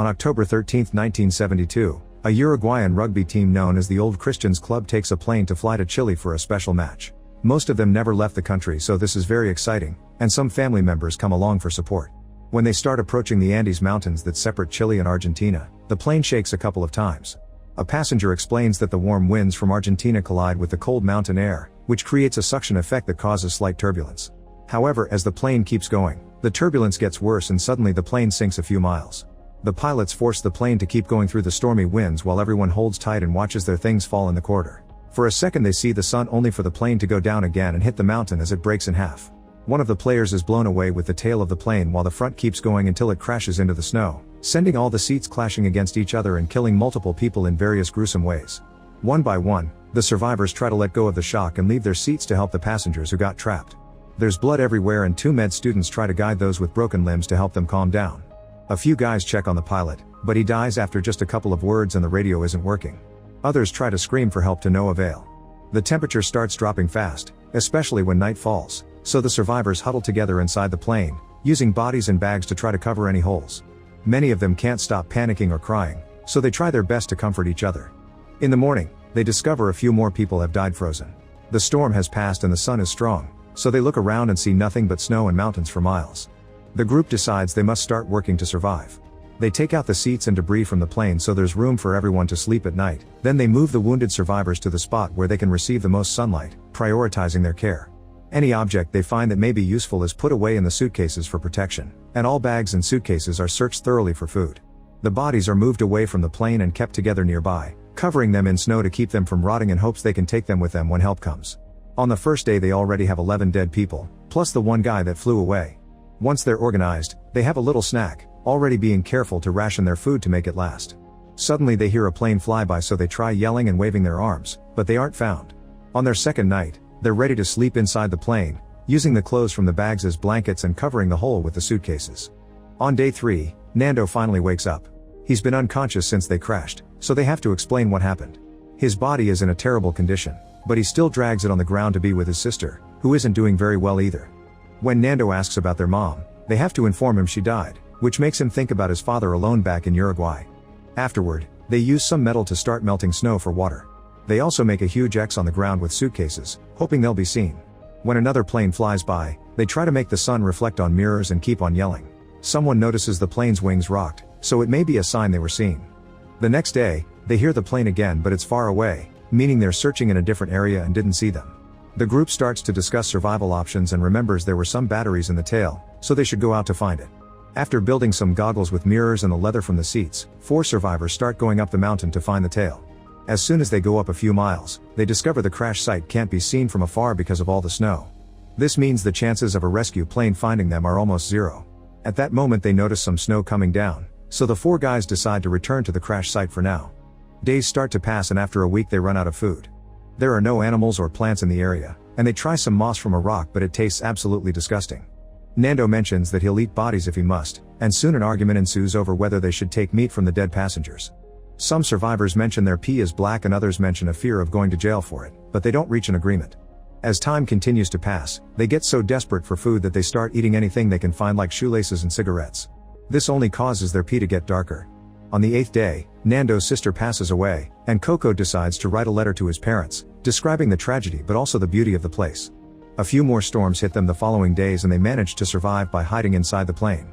On October 13, 1972, a Uruguayan rugby team known as the Old Christians Club takes a plane to fly to Chile for a special match. Most of them never left the country, so this is very exciting, and some family members come along for support. When they start approaching the Andes Mountains that separate Chile and Argentina, the plane shakes a couple of times. A passenger explains that the warm winds from Argentina collide with the cold mountain air, which creates a suction effect that causes slight turbulence. However, as the plane keeps going, the turbulence gets worse and suddenly the plane sinks a few miles. The pilots force the plane to keep going through the stormy winds while everyone holds tight and watches their things fall in the corridor. For a second they see the sun, only for the plane to go down again and hit the mountain as it breaks in half. One of the players is blown away with the tail of the plane while the front keeps going until it crashes into the snow, sending all the seats clashing against each other and killing multiple people in various gruesome ways. One by one, the survivors try to let go of the shock and leave their seats to help the passengers who got trapped. There's blood everywhere and two med students try to guide those with broken limbs to help them calm down. A few guys check on the pilot, but he dies after just a couple of words and the radio isn't working. Others try to scream for help to no avail. The temperature starts dropping fast, especially when night falls, so the survivors huddle together inside the plane, using bodies and bags to try to cover any holes. Many of them can't stop panicking or crying, so they try their best to comfort each other. In the morning, they discover a few more people have died frozen. The storm has passed and the sun is strong, so they look around and see nothing but snow and mountains for miles. The group decides they must start working to survive. They take out the seats and debris from the plane so there's room for everyone to sleep at night. Then they move the wounded survivors to the spot where they can receive the most sunlight, prioritizing their care. Any object they find that may be useful is put away in the suitcases for protection, and all bags and suitcases are searched thoroughly for food. The bodies are moved away from the plane and kept together nearby, covering them in snow to keep them from rotting in hopes they can take them with them when help comes. On the first day they already have 11 dead people, plus the one guy that flew away. Once they're organized, they have a little snack, already being careful to ration their food to make it last. Suddenly they hear a plane fly by, so they try yelling and waving their arms, but they aren't found. On their second night, they're ready to sleep inside the plane, using the clothes from the bags as blankets and covering the hole with the suitcases. On day 3, Nando finally wakes up. He's been unconscious since they crashed, so they have to explain what happened. His body is in a terrible condition, but he still drags it on the ground to be with his sister, who isn't doing very well either. When Nando asks about their mom, they have to inform him she died, which makes him think about his father alone back in Uruguay. Afterward, they use some metal to start melting snow for water. They also make a huge X on the ground with suitcases, hoping they'll be seen. When another plane flies by, they try to make the sun reflect on mirrors and keep on yelling. Someone notices the plane's wings rocked, so it may be a sign they were seen. The next day, they hear the plane again, but it's far away, meaning they're searching in a different area and didn't see them. The group starts to discuss survival options and remembers there were some batteries in the tail, so they should go out to find it. After building some goggles with mirrors and the leather from the seats, 4 survivors start going up the mountain to find the tail. As soon as they go up a few miles, they discover the crash site can't be seen from afar because of all the snow. This means the chances of a rescue plane finding them are almost zero. At that moment they notice some snow coming down, so the 4 guys decide to return to the crash site for now. Days start to pass and after a week they run out of food. There are no animals or plants in the area, and they try some moss from a rock, but it tastes absolutely disgusting. Nando mentions that he'll eat bodies if he must, and soon an argument ensues over whether they should take meat from the dead passengers. Some survivors mention their pee is black and others mention a fear of going to jail for it, but they don't reach an agreement. As time continues to pass, they get so desperate for food that they start eating anything they can find, like shoelaces and cigarettes. This only causes their pee to get darker. On the 8th day, Nando's sister passes away, and Coco decides to write a letter to his parents, describing the tragedy but also the beauty of the place. A few more storms hit them the following days and they manage to survive by hiding inside the plane.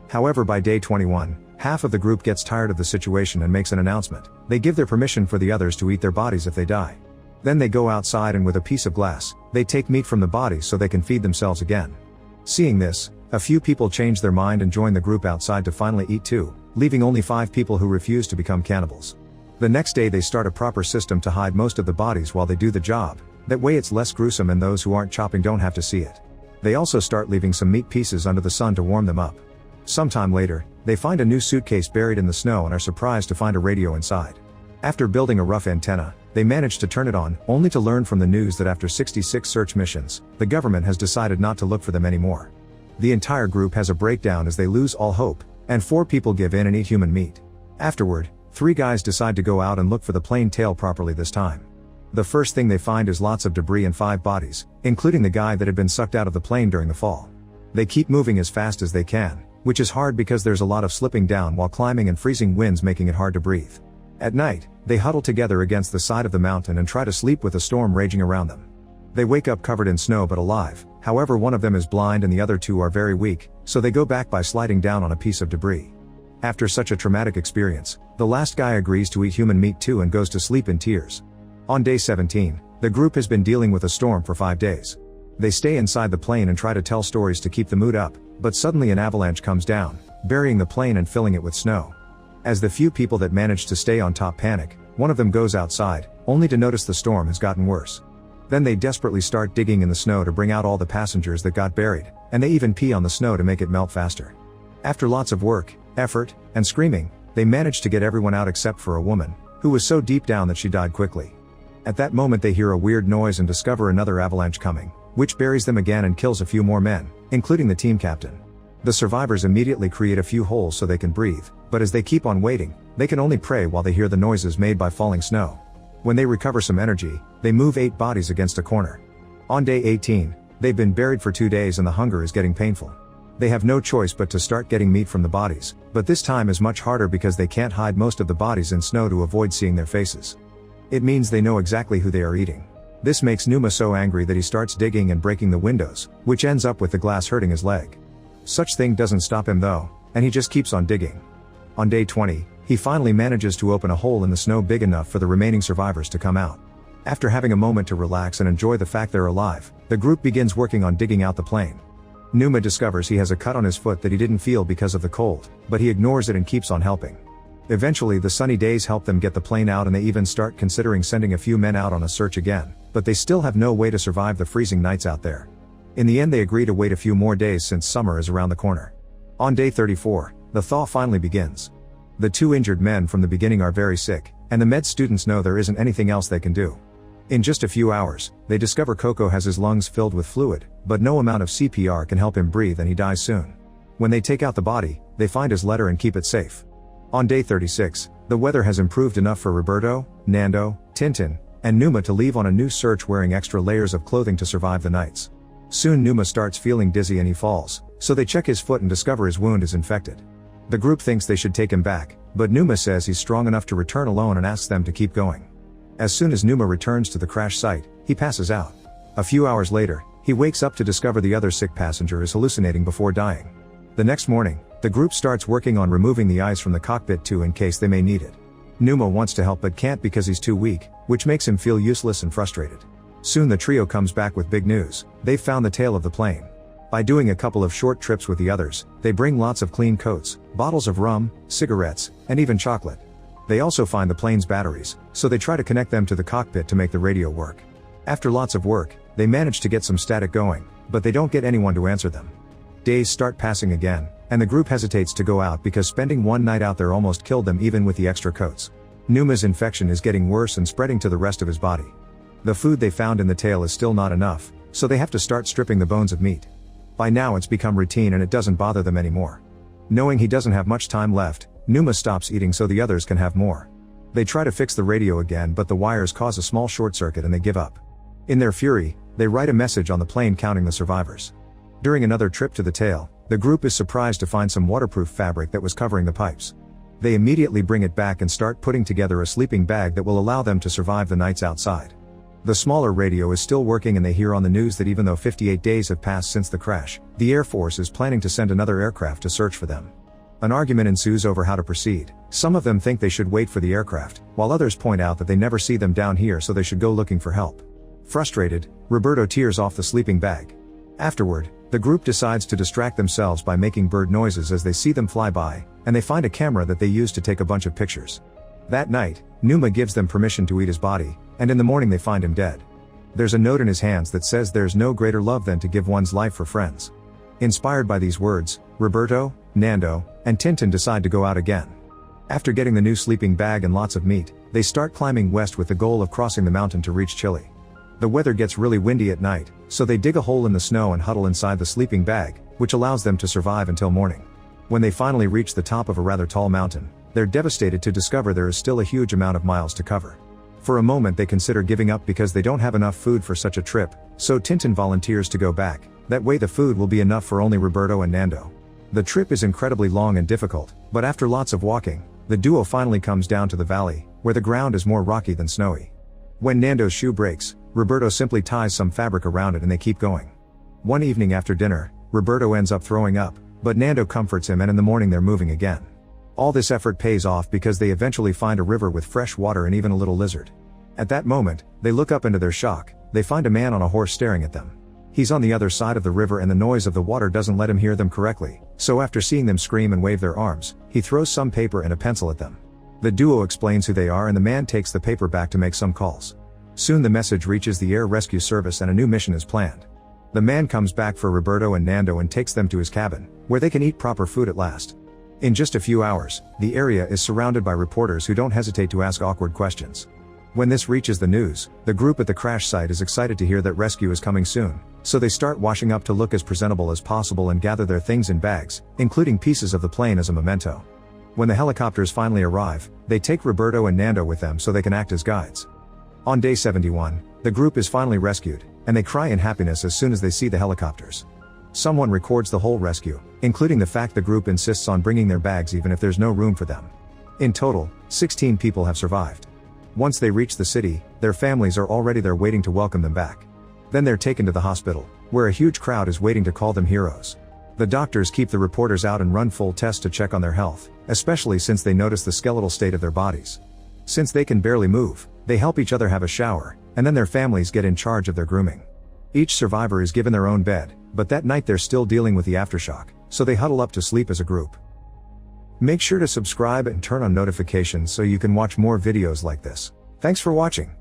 However, by day 21, half of the group gets tired of the situation and makes an announcement. They give their permission for the others to eat their bodies if they die. Then they go outside and with a piece of glass, they take meat from the bodies so they can feed themselves again. Seeing this, a few people change their mind and join the group outside to finally eat too, leaving only 5 people who refuse to become cannibals. The next day they start a proper system to hide most of the bodies while they do the job. That way it's less gruesome and those who aren't chopping don't have to see it. They also start leaving some meat pieces under the sun to warm them up. Sometime later, they find a new suitcase buried in the snow and are surprised to find a radio inside. After building a rough antenna, they manage to turn it on, only to learn from the news that after 66 search missions, the government has decided not to look for them anymore. The entire group has a breakdown as they lose all hope, and 4 people give in and eat human meat. Afterward, 3 guys decide to go out and look for the plane tail properly this time. The first thing they find is lots of debris and 5 bodies, including the guy that had been sucked out of the plane during the fall. They keep moving as fast as they can, which is hard because there's a lot of slipping down while climbing and freezing winds making it hard to breathe. At night, they huddle together against the side of the mountain and try to sleep with a storm raging around them. They wake up covered in snow but alive, however one of them is blind and the other two are very weak, so they go back by sliding down on a piece of debris. After such a traumatic experience, the last guy agrees to eat human meat too and goes to sleep in tears. On day 17, the group has been dealing with a storm for 5 days. They stay inside the plane and try to tell stories to keep the mood up, but suddenly an avalanche comes down, burying the plane and filling it with snow. As the few people that manage to stay on top panic, one of them goes outside, only to notice the storm has gotten worse. Then they desperately start digging in the snow to bring out all the passengers that got buried, and they even pee on the snow to make it melt faster. After lots of work, effort, and screaming, they manage to get everyone out except for a woman, who was so deep down that she died quickly. At that moment they hear a weird noise and discover another avalanche coming, which buries them again and kills a few more men, including the team captain. The survivors immediately create a few holes so they can breathe, but as they keep on waiting, they can only pray while they hear the noises made by falling snow. When they recover some energy, they move 8 bodies against a corner. On day 18, they've been buried for 2 days and the hunger is getting painful. They have no choice but to start getting meat from the bodies, but this time is much harder because they can't hide most of the bodies in snow to avoid seeing their faces. It means they know exactly who they are eating. This makes Numa so angry that he starts digging and breaking the windows, which ends up with the glass hurting his leg. Such thing doesn't stop him though, and he just keeps on digging. On day 20, he finally manages to open a hole in the snow big enough for the remaining survivors to come out. After having a moment to relax and enjoy the fact they're alive, the group begins working on digging out the plane. Numa discovers he has a cut on his foot that he didn't feel because of the cold, but he ignores it and keeps on helping. Eventually the sunny days help them get the plane out and they even start considering sending a few men out on a search again, but they still have no way to survive the freezing nights out there. In the end they agree to wait a few more days since summer is around the corner. On day 34, the thaw finally begins. The 2 injured men from the beginning are very sick, and the med students know there isn't anything else they can do. In just a few hours, they discover Coco has his lungs filled with fluid, but no amount of CPR can help him breathe and he dies soon. When they take out the body, they find his letter and keep it safe. On day 36, the weather has improved enough for Roberto, Nando, Tintin, and Numa to leave on a new search wearing extra layers of clothing to survive the nights. Soon Numa starts feeling dizzy and he falls, so they check his foot and discover his wound is infected. The group thinks they should take him back, but Numa says he's strong enough to return alone and asks them to keep going. As soon as Numa returns to the crash site, he passes out. A few hours later, he wakes up to discover the other sick passenger is hallucinating before dying. The next morning, the group starts working on removing the ice from the cockpit too in case they may need it. Numa wants to help but can't because he's too weak, which makes him feel useless and frustrated. Soon the trio comes back with big news: they've found the tail of the plane. By doing a couple of short trips with the others, they bring lots of clean coats, bottles of rum, cigarettes, and even chocolate. They also find the plane's batteries, so they try to connect them to the cockpit to make the radio work. After lots of work, they manage to get some static going, but they don't get anyone to answer them. Days start passing again, and the group hesitates to go out because spending one night out there almost killed them even with the extra coats. Numa's infection is getting worse and spreading to the rest of his body. The food they found in the tail is still not enough, so they have to start stripping the bones of meat. By now it's become routine and it doesn't bother them anymore. Knowing he doesn't have much time left, Numa stops eating so the others can have more. They try to fix the radio again but the wires cause a small short circuit and they give up. In their fury, they write a message on the plane counting the survivors. During another trip to the tail, the group is surprised to find some waterproof fabric that was covering the pipes. They immediately bring it back and start putting together a sleeping bag that will allow them to survive the nights outside. The smaller radio is still working and they hear on the news that even though 58 days have passed since the crash, the Air Force is planning to send another aircraft to search for them. An argument ensues over how to proceed. Some of them think they should wait for the aircraft, while others point out that they never see them down here so they should go looking for help. Frustrated, Roberto tears off the sleeping bag. Afterward, the group decides to distract themselves by making bird noises as they see them fly by, and they find a camera that they use to take a bunch of pictures. That night, Numa gives them permission to eat his body, and in the morning they find him dead. There's a note in his hands that says there's no greater love than to give one's life for friends. Inspired by these words, Roberto, Nando, and Tintin decide to go out again. After getting the new sleeping bag and lots of meat, they start climbing west with the goal of crossing the mountain to reach Chile. The weather gets really windy at night, so they dig a hole in the snow and huddle inside the sleeping bag, which allows them to survive until morning. When they finally reach the top of a rather tall mountain, they're devastated to discover there is still a huge amount of miles to cover. For a moment they consider giving up because they don't have enough food for such a trip, so Tintin volunteers to go back. That way the food will be enough for only Roberto and Nando. The trip is incredibly long and difficult, but after lots of walking, the duo finally comes down to the valley, where the ground is more rocky than snowy. When Nando's shoe breaks, Roberto simply ties some fabric around it and they keep going. One evening after dinner, Roberto ends up throwing up, but Nando comforts him, and in the morning they're moving again. All this effort pays off because they eventually find a river with fresh water and even a little lizard. At that moment, they look up, into their shock, they find a man on a horse staring at them. He's on the other side of the river and the noise of the water doesn't let him hear them correctly, so after seeing them scream and wave their arms, he throws some paper and a pencil at them. The duo explains who they are and the man takes the paper back to make some calls. Soon the message reaches the air rescue service and a new mission is planned. The man comes back for Roberto and Nando and takes them to his cabin, where they can eat proper food at last. In just a few hours, the area is surrounded by reporters who don't hesitate to ask awkward questions. When this reaches the news, the group at the crash site is excited to hear that rescue is coming soon, so they start washing up to look as presentable as possible and gather their things in bags, including pieces of the plane as a memento. When the helicopters finally arrive, they take Roberto and Nando with them so they can act as guides. On day 71, the group is finally rescued, and they cry in happiness as soon as they see the helicopters. Someone records the whole rescue, including the fact the group insists on bringing their bags even if there's no room for them. In total, 16 people have survived. Once they reach the city, their families are already there waiting to welcome them back. Then they're taken to the hospital, where a huge crowd is waiting to call them heroes. The doctors keep the reporters out and run full tests to check on their health, especially since they notice the skeletal state of their bodies. Since they can barely move, they help each other have a shower, and then their families get in charge of their grooming. Each survivor is given their own bed, but that night they're still dealing with the aftershock, so they huddle up to sleep as a group. Make sure to subscribe and turn on notifications so you can watch more videos like this. Thanks for watching.